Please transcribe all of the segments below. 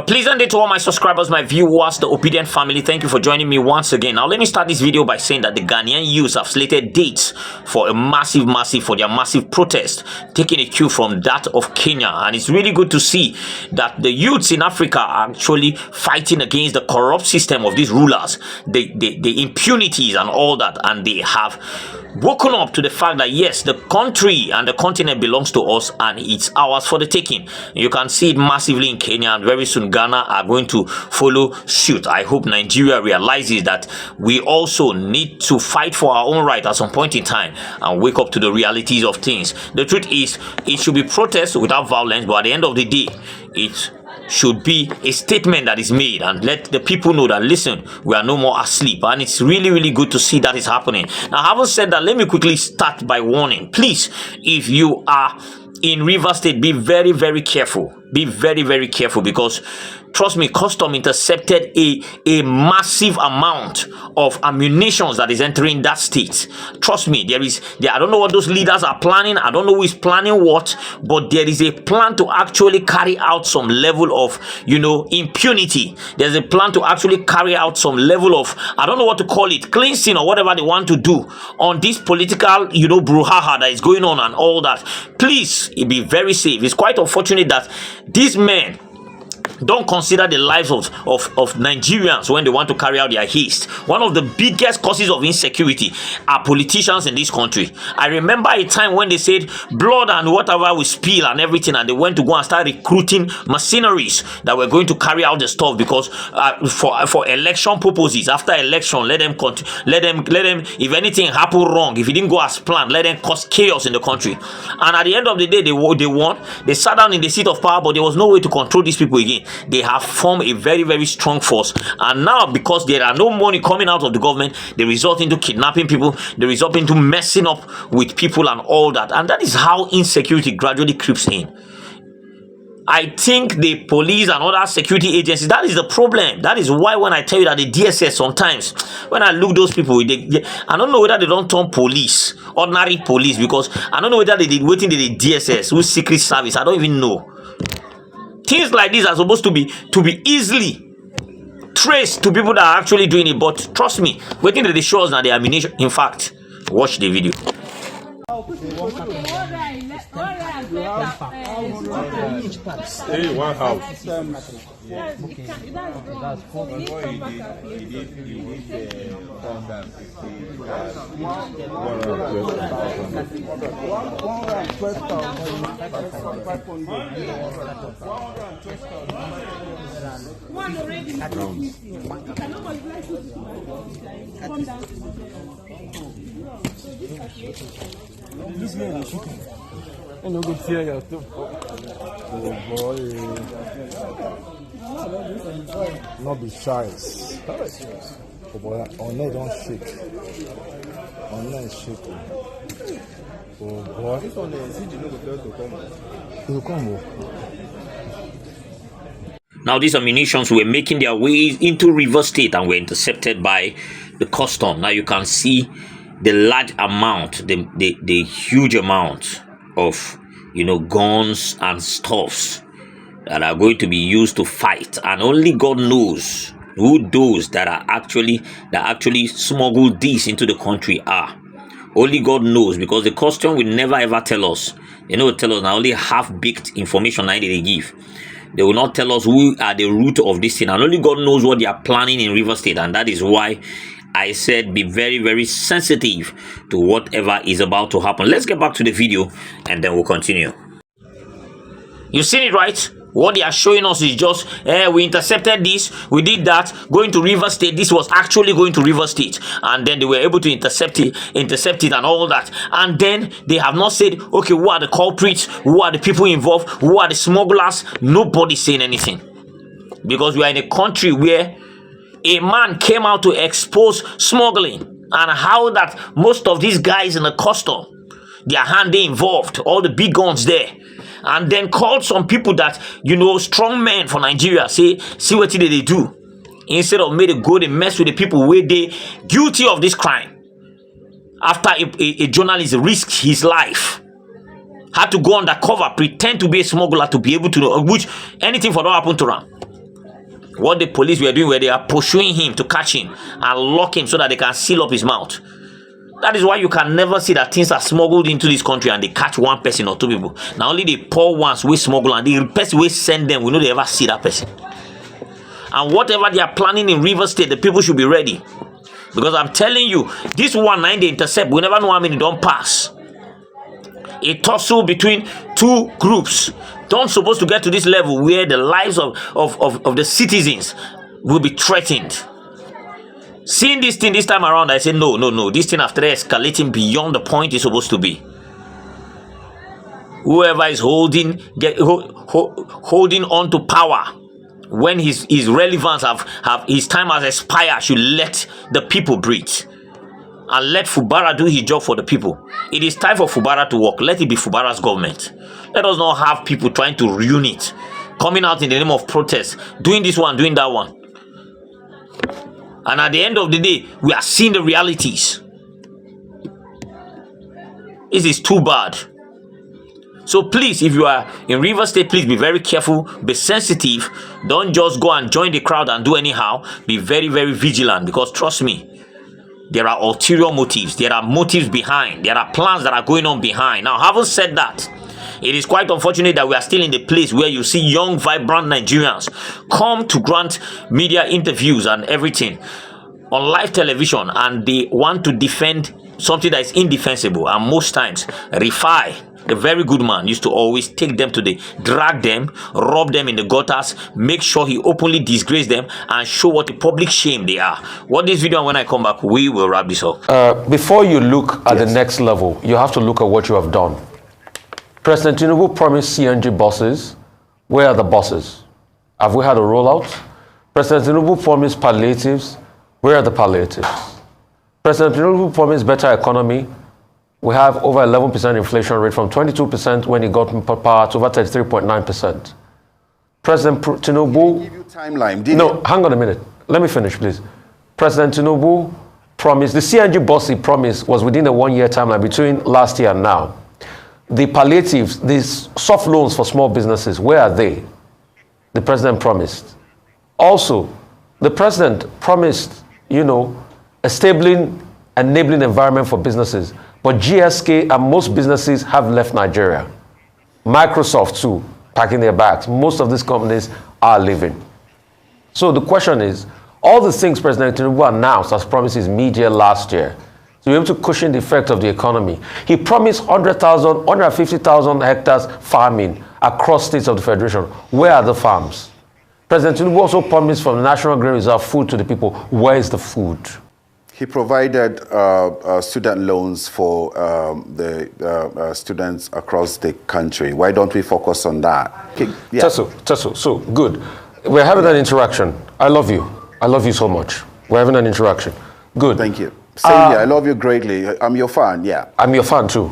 A pleasant day to all my subscribers, my viewers, the obedient family. Thank you for joining me once again. Now, let me start this video by saying that the Ghanaian youths have slated dates for their massive protest, taking a cue from that of Kenya. And it's really good to see that the youths in Africa are actually fighting against the corrupt system of these rulers, the impunities and all that. And they have woken up to the fact that yes, the country and the continent belongs to us and it's ours for the taking. You can see it massively in Kenya, and very soon Ghana are going to follow suit. I hope Nigeria realizes that we also need to fight for our own right at some point in time and wake up to the realities of things. The truth is, it should be protest without violence, but at the end of the day, it should be a statement that is made and let the people know that listen, we are no more asleep. And it's really good to see that is happening. Now, having said that, let me quickly start by warning. Please, if you are in Rivers State, be very careful. Be very careful, because trust me, custom intercepted a massive amount of ammunition that is entering that state. Trust me, I don't know what those leaders are planning. I don't know who is planning what, but there is a plan to actually carry out some level of, impunity. There's a plan to actually carry out some level of, I don't know what to call it, cleansing or whatever they want to do on this political, brouhaha that is going on and all that. Please be very safe. It's quite unfortunate that these men don't consider the lives of Nigerians when they want to carry out their haste. One of the biggest causes of insecurity are politicians in this country. I remember a time when they said blood and whatever will spill and everything, and they went to go and start recruiting mercenaries that were going to carry out the stuff because for election purposes. After election, let them if anything happened wrong, if it didn't go as planned, let them cause chaos in the country. And at the end of the day, they won. They sat down in the seat of power, but there was no way to control these people again. They have formed a very strong force, and now because there are no money coming out of the government, they result into kidnapping people, they result into messing up with people and all that. And that is how insecurity gradually creeps in. I think the police and other security agencies, that is the problem. That is why when I tell you that the DSS, sometimes when I look those people, I don't know whether they don't turn police, ordinary police, because I don't know whether they did waiting the DSS, who's secret service. I don't even know. Things like this are supposed to be easily traced to people that are actually doing it. But trust me, waiting to the shows now, the ammunition. In fact, watch the video. One house. Oh boy. Not be shy. Oh boy, on it don't shake. On it shake. Oh boy. He'll come. Now, these ammunitions were making their way into Rivers State and were intercepted by the custom. Now you can see the large amount, the huge amount of guns and stuffs that are going to be used to fight, and only God knows who those that actually smuggled these into the country are. Only God knows, because the custom will never ever tell us. They will tell us now only half-baked information that they give. They will not tell us who are the root of this thing, and only God knows what they are planning in Rivers State. And that is why I said be very sensitive to whatever is about to happen. Let's get back to the video and then we'll continue. You've seen it, right? What they are showing us is just, we intercepted this, we did that, going to Rivers State. This was actually going to Rivers State. And then they were able to intercept it and all that. And then they have not said, okay, who are the culprits? Who are the people involved? Who are the smugglers? Nobody's saying anything. Because we are in a country where a man came out to expose smuggling and how that most of these guys in the custom, their hand they involved, all the big guns there. And then called some people that, strong men for Nigeria, see what did they do. Instead of made a go, they mess with the people where they guilty of this crime. After a journalist risked his life, had to go undercover, pretend to be a smuggler to be able to know, which anything for that happened to him. What the police were doing, where they are pursuing him to catch him and lock him so that they can seal up his mouth. That is why you can never see that things are smuggled into this country and they catch one person or two people. Now only the poor ones will smuggle, and the person will send them, we know they ever see that person. And whatever they are planning in River State, the people should be ready. Because I'm telling you, this one night they intercept, we never know how many don't pass. A tussle between two groups don't supposed to get to this level where the lives of the citizens will be threatened. Seeing this thing this time around, I say no. This thing after escalating beyond the point it's supposed to be. Whoever is holding on to power when his relevance have his time has expired should let the people breathe. And let Fubara do his job for the people. It is time for Fubara to work. Let it be Fubara's government. Let us not have people trying to ruin it, coming out in the name of protest, doing this one, doing that one. And at the end of the day, we are seeing the realities. This is too bad. So please, if you are in River State, please be very careful, be sensitive. Don't just go and join the crowd and do anyhow. Be very, very vigilant, because trust me, there are ulterior motives. There are motives behind. There are plans that are going on behind. Now, having said that, it is quite unfortunate that we are still in the place where you see young, vibrant Nigerians come to grant media interviews and everything on live television, and they want to defend something that is indefensible. And most times, Rifai, the very good man, used to always take them to drag them, rob them in the gutters, make sure he openly disgrace them, and show what a public shame they are. Watch this video, and when I come back, we will wrap this up. Before you look at the next level, you have to look at what you have done. President TINUBU promised CNG buses. Where are the buses? Have we had a rollout? President TINUBU promised palliatives. Where are the palliatives? President TINUBU promised better economy. We have over 11% inflation rate, from 22% when he got power to over 33.9%. President TINUBU... Give you timeline, hang on a minute. Let me finish, please. President TINUBU promised, the CNG bus he promised was within a 1-year timeline between last year and now. The palliatives, these soft loans for small businesses, where are they? The president promised. Also, the president promised, a stable, enabling environment for businesses. But GSK and most businesses have left Nigeria. Microsoft too, packing their bags. Most of these companies are leaving. So the question is, all the things President TINUBU announced as promises mid-year last year, to be able to cushion the effect of the economy. He promised 100,000, 150,000 hectares farming across states of the Federation. Where are the farms? President TINUBU also promised from the National Grain Reserve food to the people. Where is the food? He provided student loans for the students across the country. Why don't we focus on that? Yeah. So good. We're having an interaction. I love you. I love you so much. We're having an interaction. Good. Thank you. Same here. I love you greatly. I'm your fan, yeah. I'm your fan too.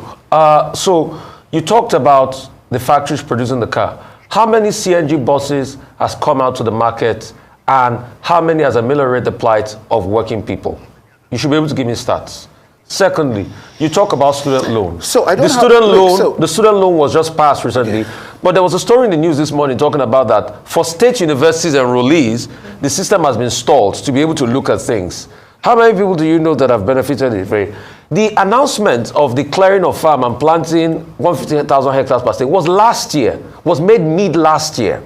So you talked about the factories producing the car. How many CNG buses has come out to the market, and how many has ameliorated the plight of working people? You should be able to give me stats. Secondly, you talk about student loans. So I don't the student loan was just passed recently, but there was a story in the news this morning talking about that for state universities and enrollees, the system has been stalled to be able to look at things. How many people do you know that have benefited it? The announcement of declaring a farm and planting 150,000 hectares per state was last year, was made mid last year,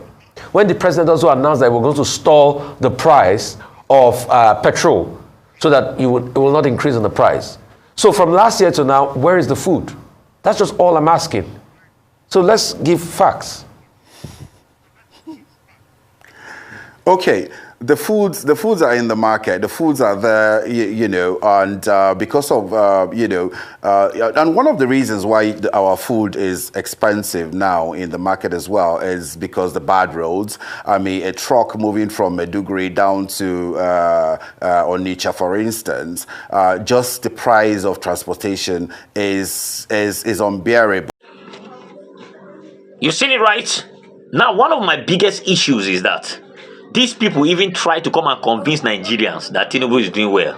when the president also announced that we're going to stall the price of petrol so that it will not increase in the price. So from last year to now, where is the food? That's just all I'm asking. So let's give facts. Okay. The foods are in the market. The foods are there, and because of, and one of the reasons why our food is expensive now in the market as well is because the bad roads. I mean, a truck moving from Maiduguri down to Onitsha, for instance, just the price of transportation is unbearable. You've seen it right? Now, one of my biggest issues is that these people even try to come and convince Nigerians that TINUBU is doing well.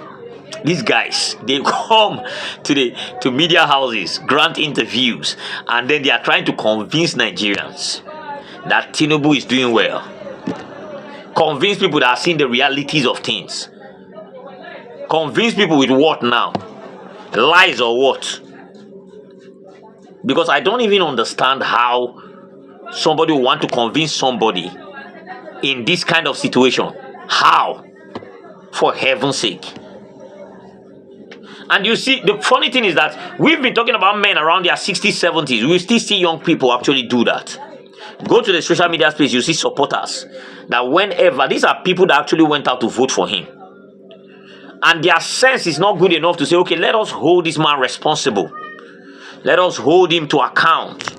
These guys, they come to media houses, grant interviews, and then they are trying to convince Nigerians that TINUBU is doing well. Convince people that are seeing the realities of things. Convince people with what now? Lies or what? Because I don't even understand how somebody will want to convince somebody in this kind of situation. How? For heaven's sake. And you see, the funny thing is that we've been talking about men around their 60s, 70s. We still see young people actually do that. Go to the social media space, you see supporters that whenever, these are people that actually went out to vote for him. And their sense is not good enough to say, okay, let us hold this man responsible. Let us hold him to account.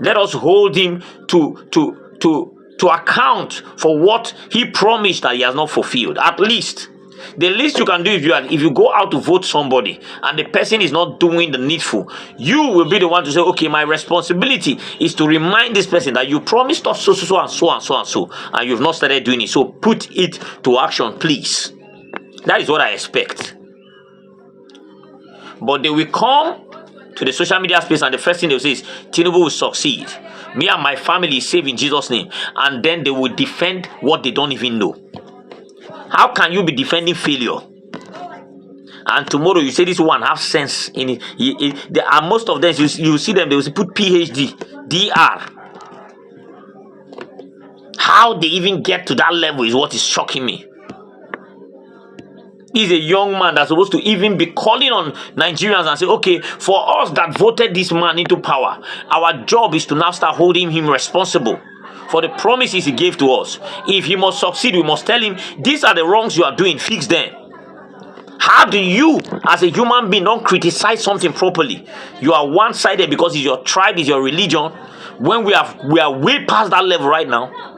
Let us hold him to account for what he promised that he has not fulfilled. At least, the least you can do if you go out to vote somebody and the person is not doing the needful, you will be the one to say, okay, my responsibility is to remind this person that you promised us so and you've not started doing it. So put it to action, please. That is what I expect. But they will come to the social media space and the first thing they will say is, TINUBU will succeed. Me and my family is saved in Jesus' name. And then they will defend what they don't even know. How can you be defending failure? And tomorrow you say this one have sense in it. There are most of them, you see them, they will put PhD, DR. How they even get to that level is what is shocking me. He's a young man that's supposed to even be calling on Nigerians and say, okay, for us that voted this man into power, our job is to now start holding him responsible for the promises he gave to us. If he must succeed, we must tell him, these are the wrongs you are doing, fix them. How do you, as a human being, don't criticize something properly? You are one-sided because it's your tribe, it's your religion, when we are way past that level right now.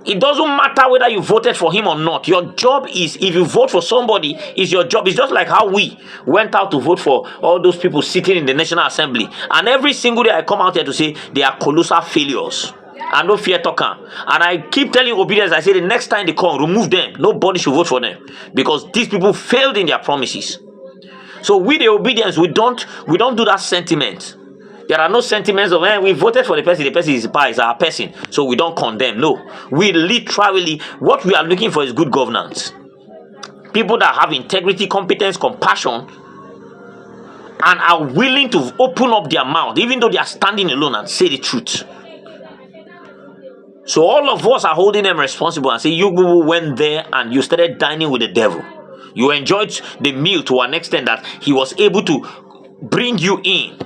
It doesn't matter whether you voted for him or not. Your job is, if you vote for somebody, is your job. It's just like how we went out to vote for all those people sitting in the National Assembly. And every single day I come out here to say they are colossal failures. And no fear talker. And I keep telling obedience, I say the next time they come, remove them. Nobody should vote for them. Because these people failed in their promises. So with the obedience, we don't do that sentiment. There are no sentiments of, we voted for the person is our person, so we don't condemn. No, we literally, what we are looking for is good governance. People that have integrity, competence, compassion, and are willing to open up their mouth, even though they are standing alone, and say the truth. So all of us are holding them responsible and say, you went there and you started dining with the devil. You enjoyed the meal to an extent that he was able to bring you in.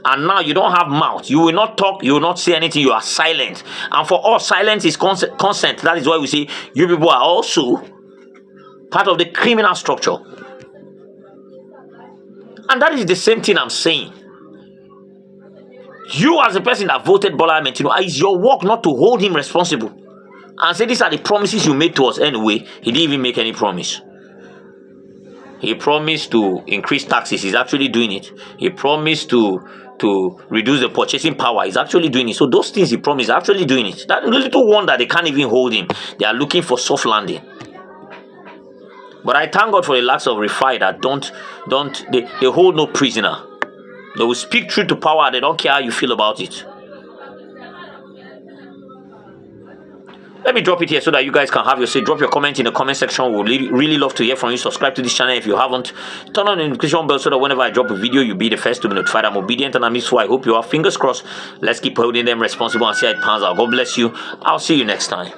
And now you don't have mouth. You will not talk. You will not say anything. You are silent. And for us, silence is consent. That is why we say you people are also part of the criminal structure. And that is the same thing I'm saying. You as a person that voted Bola Ahmed Tinubu, it's your work not to hold him responsible. And say these are the promises you made to us anyway. He didn't even make any promise. He promised to increase taxes. He's actually doing it. He promised to reduce the purchasing power. He's actually doing it. So those things he promised, actually doing it. That little one that they can't even hold him. They are looking for soft landing. But I thank God for the lacks of refine that they hold no prisoner. They will speak truth to power. They don't care how you feel about it. Let me drop it here so that you guys can have your say. Drop your comment in the comment section. We would really love to hear from you. Subscribe to this channel if you haven't. Turn on the notification bell so that whenever I drop a video, you'll be the first to be notified. I'm obedient and I'm useful. I hope you are. Fingers crossed. Let's keep holding them responsible and see how it pans out. God bless you. I'll see you next time.